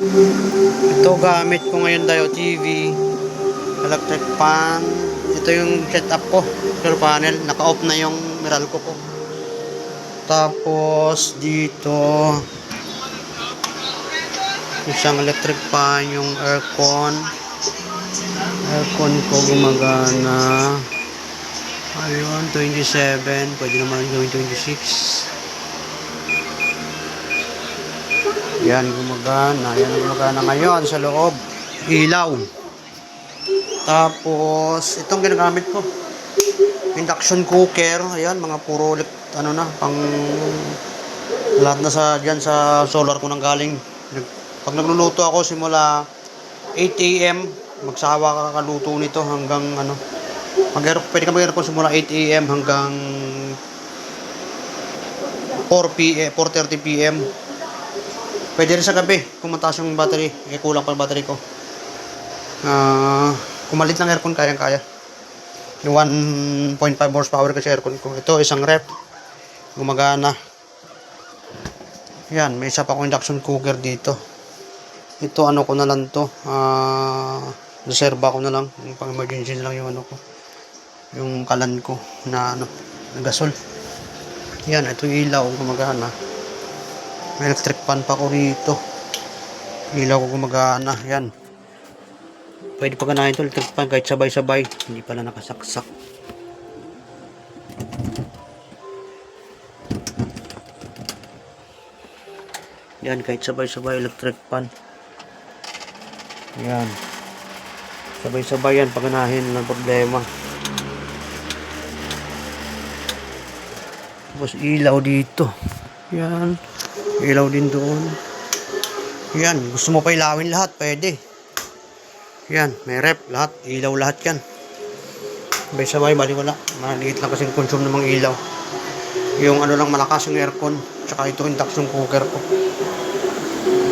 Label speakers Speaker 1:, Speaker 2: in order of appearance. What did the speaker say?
Speaker 1: Ito gamit ko ngayon tayo TV, electric fan. Ito yung setup ko, solar panel. Naka-off na yung Meralco ko. Tapos dito isang electric fan, yung aircon. Aircon ko gumagana. Ayun, 27. Pwede naman gawin 26. Yan gumagana. Yan gumagana ngayon sa loob. Ilaw. Tapos itong ginagamit ko, induction cooker. Ayan, mga puro ano na, pang lahat na sa diyan sa solar ko nang galing. Pag nagluluto ako simula 8 AM, magsawa kakaluto nito hanggang ano. Pwede ka mag-aircon simula 8 AM hanggang 4:30 PM. Pwede rin sa gabi kung mataas yung battery, kulang pa yung battery ko. Kung malit lang aircon, kayang-kaya. Yung 1.5 horsepower kasi aircon ko. Ito, isang rep. Gumagana. Yan, may isa pa akong induction cooker dito. Ito, ano ko na lang to. Reserva ko na lang. Yung pang emergency na lang yung ano ko. Yung kalan ko na ano, na gasol. Yan, ito yung ilaw, gumagana. May electric fan pa ko rito. Ilaw ko gumagana. Yan. Pwede pa ganahin ito, electric fan, kahit sabay-sabay. Hindi pala nakasaksak. Yan, kahit sabay-sabay, electric fan. Yan. Sabay-sabay yan, paganahin, walang problema. Tapos ilaw dito. Yan. Ilaw din doon. Yan, gusto mo pa ilawin lahat, pwede. Yan, may rep, lahat, ilaw lahat yan. Sabay-sabay, bali wala. Maliit lang kasing consume ng mga ilaw. Yung ano lang malakas yung aircon, tsaka ito induction cooker ko.